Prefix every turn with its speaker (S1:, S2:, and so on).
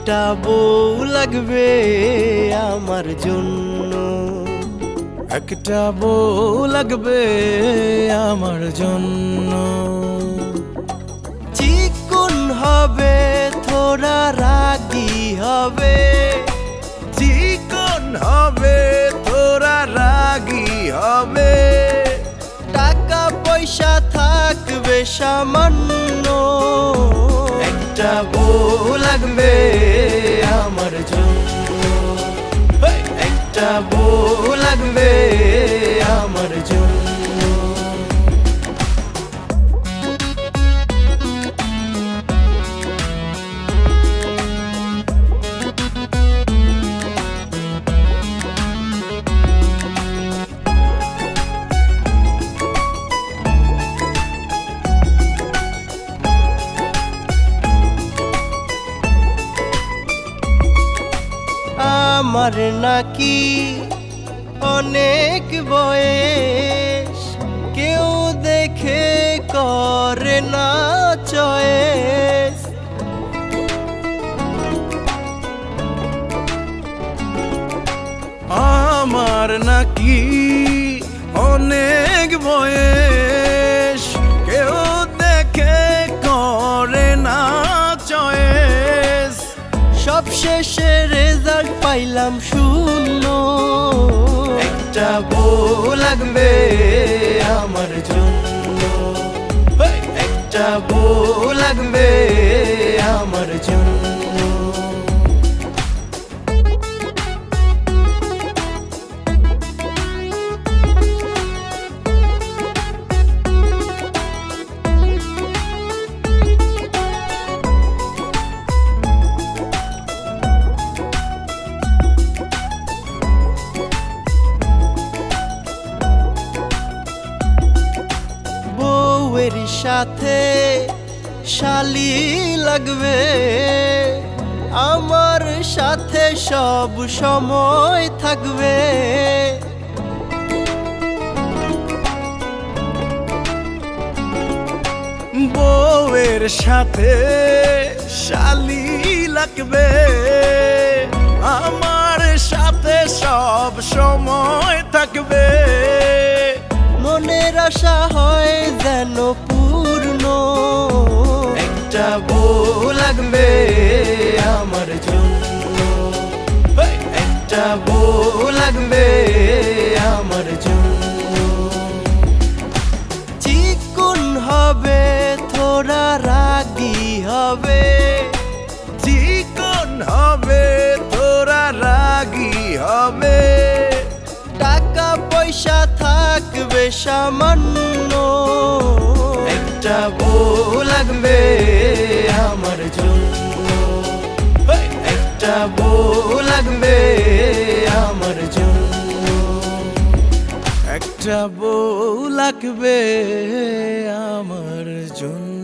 S1: একটা বউ লাগবে আমার জন্য,
S2: একটা বউ লাগবে আমার জন্য।
S1: চিকন হবে থোড়া রাগী হবে,
S2: চিকন হবে তোরা রাগী হবে,
S1: টাকা পয়সা থাকবে সামান্য। একটা বউ লাগবে আমার জন্য, একটা বউ লাগবে আমার জন্য। আমার নাকি অনেক বয়স, কেউ দেখে করে না চয়েস।
S2: আমার নাকি অনেক বয়স, কেউ দেখে করে না চয়েস।
S1: সব শেষে রেজাল্ট পাইলাম শূন্য। একটা বউ লাগবে আমার জন্য, একটা বউ লাগবে আমার জন্য। বউয়ের সাথে শালি লাগবে, আমার সাথে সব সময় থাকবে।
S2: বউয়ের সাথে শালি লাগবে, আমার সাথে সব সময় থাকবে।
S1: মনের আশা হয় যেন পূর্ণ। একটা বউ লাগবে আমার জন্য, একটা বউ লাগবে আমার জন্য। চিকন হবে থোড়া রাগী হবে,
S2: চিকন হবে তোরা রাগী হবে,
S1: টাকা পয়সা থাকবে সামান্য। একটা বউ লাগবে আমার জন্য, একটা বউ লাগবে আমার জন্য।
S2: একটা বউ লাগবে আমার জন্য।